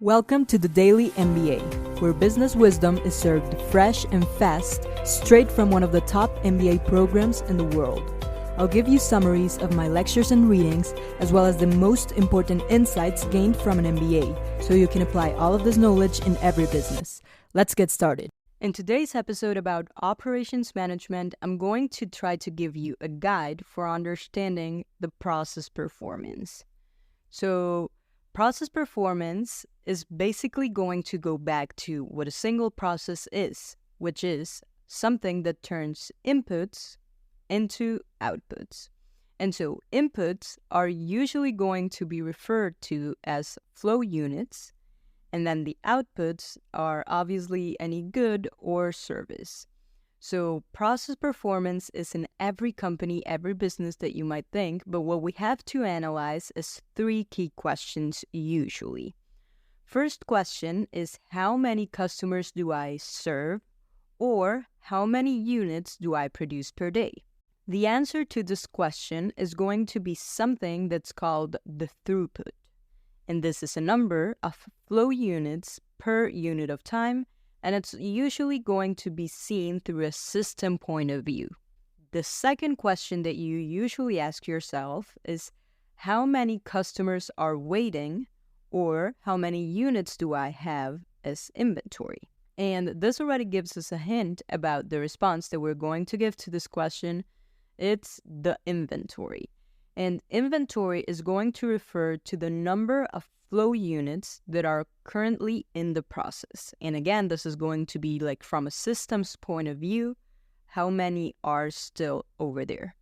Welcome to the Daily MBA, where business wisdom is served fresh and fast, straight from one of the top MBA programs in the world. I'll give you summaries of my lectures and readings, as well as the most important insights gained from an MBA, so you can apply all of this knowledge in every business. Let's get started. In today's episode about operations management, I'm going to try to give you a guide for understanding the process performance. So, process performance is basically going to go back to what a single process is, which is something that turns inputs into outputs. And so inputs are usually going to be referred to as flow units, and then the outputs are obviously any good or service. So process performance is in every company, every business that you might think, but what we have to analyze is three key questions usually. First question is, how many customers do I serve, or how many units do I produce per day? The answer to this question is going to be something that's called the throughput. And this is a number of flow units per unit of time, and it's usually going to be seen through a system point of view. The second question that you usually ask yourself is, how many customers are waiting, or how many units do I have as inventory? And this already gives us a hint about the response that we're going to give to this question. It's the inventory. And inventory is going to refer to the number of flow units that are currently in the process. And again, this is going to be like from a systems point of view, how many are still over there.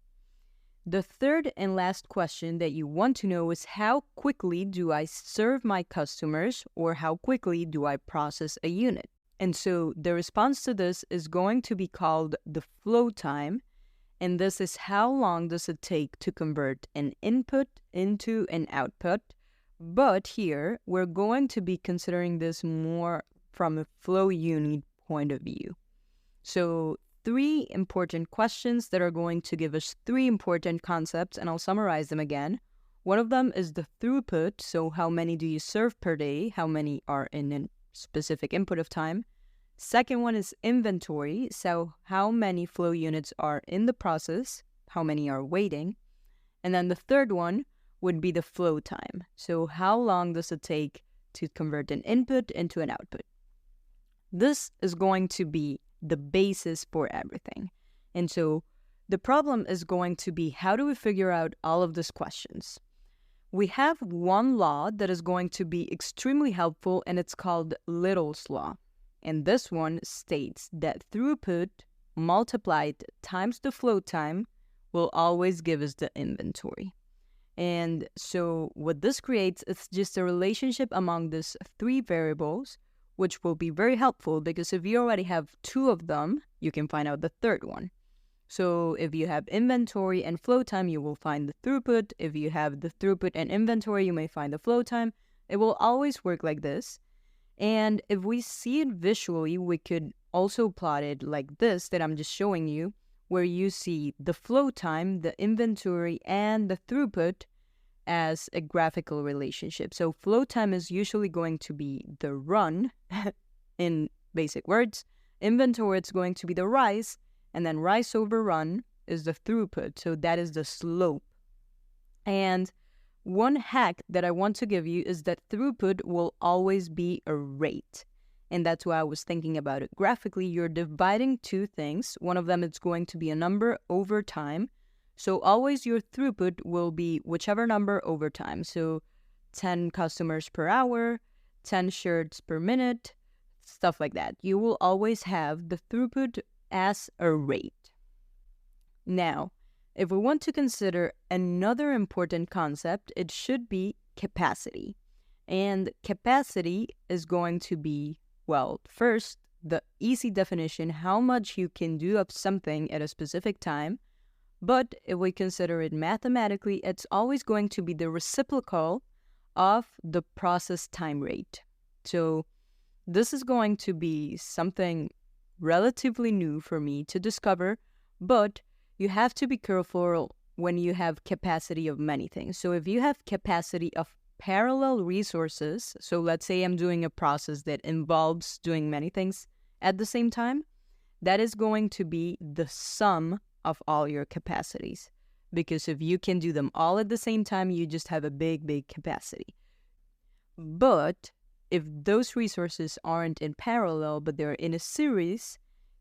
The third and last question that you want to know is, how quickly do I serve my customers, or how quickly do I process a unit? And so the response to this is going to be called the flow time. And this is how long does it take to convert an input into an output. But here, we're going to be considering this more from a flow unit point of view. So, three important questions that are going to give us three important concepts, and I'll summarize them again. One of them is the throughput, so how many do you serve per day? How many are in a specific input of time? Second one is inventory, so how many flow units are in the process? How many are waiting? And then the third one would be the flow time. So how long does it take to convert an input into an output? This is going to be the basis for everything. And so the problem is going to be, how do we figure out all of these questions? We have one law that is going to be extremely helpful, and it's called Little's Law. And this one states that throughput multiplied times the flow time will always give us the inventory. And so what this creates is just a relationship among these three variables, which will be very helpful, because if you already have two of them, you can find out the third one. So if you have inventory and flow time, you will find the throughput. If you have the throughput and inventory, you may find the flow time. It will always work like this. And if we see it visually, we could also plot it like this that I'm just showing you, where you see the flow time, the inventory, and the throughput as a graphical relationship. So flow time is usually going to be the run in basic words. Inventory, it's going to be the rise, and then rise over run is the throughput. So that is the slope. And one hack that I want to give you is that throughput will always be a rate. And that's why I was thinking about it graphically. You're dividing two things. One of them is going to be a number over time. So always your throughput will be whichever number over time. So 10 customers per hour, 10 shirts per minute, stuff like that. You will always have the throughput as a rate. Now, if we want to consider another important concept, it should be capacity. And capacity is going to be, well, first, the easy definition, how much you can do of something at a specific time. But if we consider it mathematically, it's always going to be the reciprocal of the process time rate. So this is going to be something relatively new for me to discover, but you have to be careful when you have capacity of many things. So if you have capacity of parallel resources, so let's say I'm doing a process that involves doing many things at the same time, that is going to be the sum of all your capacities. Because if you can do them all at the same time, you just have a big, big capacity. But if those resources aren't in parallel, but they're in a series,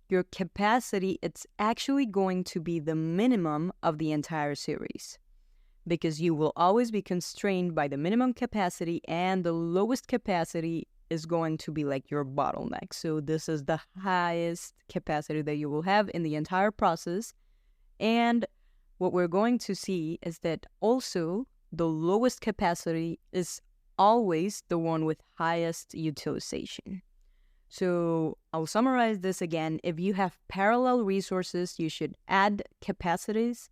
your capacity, it's actually going to be the minimum of the entire series. Because you will always be constrained by the minimum capacity, and the lowest capacity is going to be like your bottleneck. So this is the highest capacity that you will have in the entire process. And what we're going to see is that also the lowest capacity is always the one with highest utilization. So I'll summarize this again. If you have parallel resources, you should add capacities.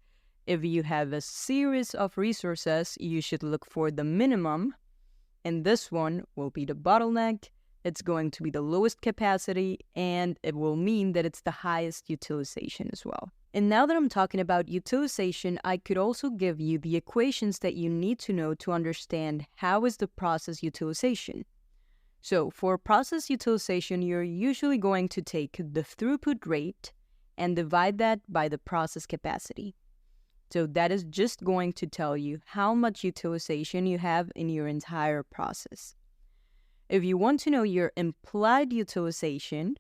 If you have a series of resources, you should look for the minimum. And this one will be the bottleneck. It's going to be the lowest capacity, and it will mean that it's the highest utilization as well. And now that I'm talking about utilization, I could also give you the equations that you need to know to understand how is the process utilization. So for process utilization, you're usually going to take the throughput rate and divide that by the process capacity. So that is just going to tell you how much utilization you have in your entire process. If you want to know your implied utilization,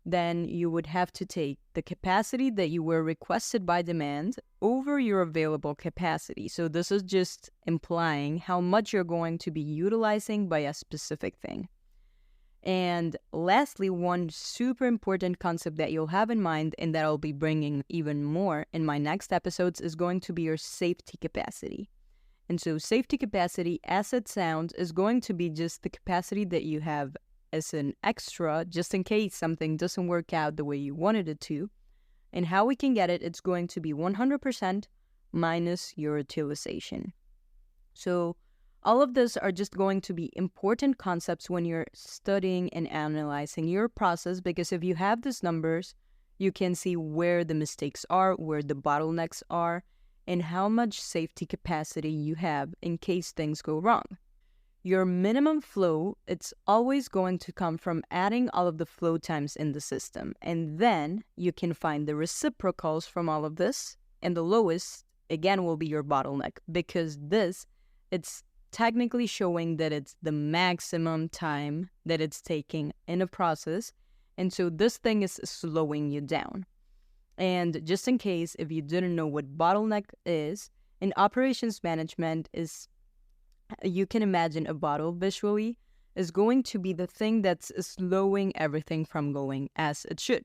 then you would have to take the capacity that you were requested by demand over your available capacity. So this is just implying how much you're going to be utilizing by a specific thing. And lastly, one super important concept that you'll have in mind, and that I'll be bringing even more in my next episodes, is going to be your safety capacity. And so safety capacity, as it sounds, is going to be just the capacity that you have as an extra, just in case something doesn't work out the way you wanted it to. And how we can get it, it's going to be 100% minus your utilization. So all of this are just going to be important concepts when you're studying and analyzing your process, because if you have these numbers, you can see where the mistakes are, where the bottlenecks are, and how much safety capacity you have in case things go wrong. Your minimum flow, it's always going to come from adding all of the flow times in the system. And then you can find the reciprocals from all of this. And the lowest, again, will be your bottleneck, because this, it's technically showing that it's the maximum time that it's taking in a process. And so this thing is slowing you down. And just in case, if you didn't know what bottleneck is, in operations management is, you can imagine a bottle visually is going to be the thing that's slowing everything from going as it should.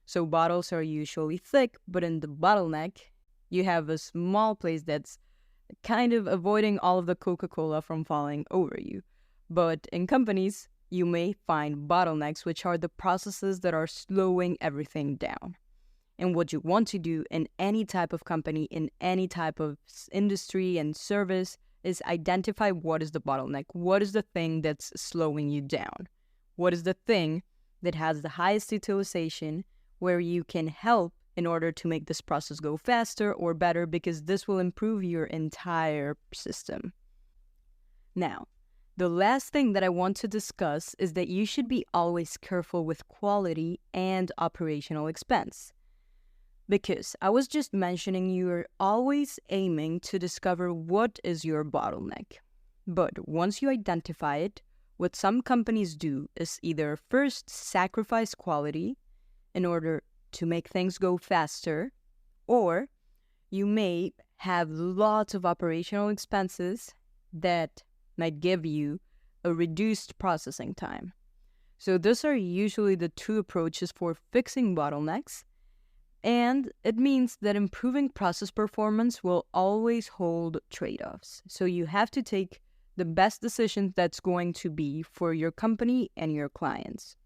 So bottles are usually thick, but in the bottleneck, you have a small place that's kind of avoiding all of the Coca-Cola from falling over you. But in companies, you may find bottlenecks, which are the processes that are slowing everything down. And what you want to do in any type of company, in any type of industry and service, is identify what is the bottleneck. What is the thing that's slowing you down? What is the thing that has the highest utilization where you can help in order to make this process go faster or better, because this will improve your entire system. Now, the last thing that I want to discuss is that you should be always careful with quality and operational expense. Because I was just mentioning you're always aiming to discover what is your bottleneck. But once you identify it, what some companies do is either first sacrifice quality in order to make things go faster, or you may have lots of operational expenses that might give you a reduced processing time. So those are usually the two approaches for fixing bottlenecks, and it means that improving process performance will always hold trade-offs. So you have to take the best decision that's going to be for your company and your clients.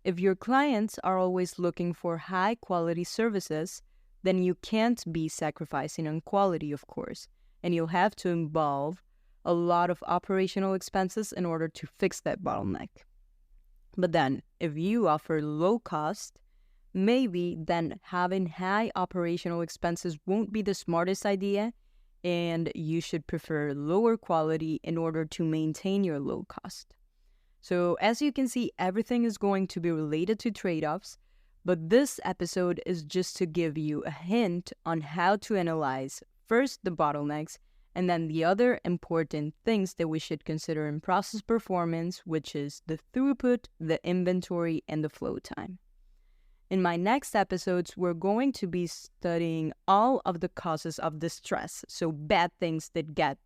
If your clients are always looking for high-quality services, then you can't be sacrificing on quality, of course, and you'll have to involve a lot of operational expenses in order to fix that bottleneck. But then, if you offer low cost, maybe then having high operational expenses won't be the smartest idea, and you should prefer lower quality in order to maintain your low cost. So as you can see, everything is going to be related to trade-offs, but this episode is just to give you a hint on how to analyze first the bottlenecks and then the other important things that we should consider in process performance, which is the throughput, the inventory, and the flow time. In my next episodes, we're going to be studying all of the causes of distress, so bad things that get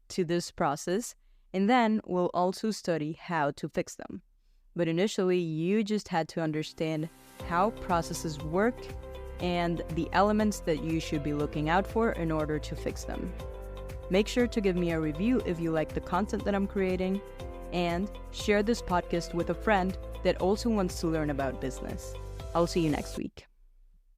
to this process, and then we'll also study how to fix them. But initially, you just had to understand how processes work and the elements that you should be looking out for in order to fix them. Make sure to give me a review if you like the content that I'm creating, and share this podcast with a friend that also wants to learn about business. I'll see you next week.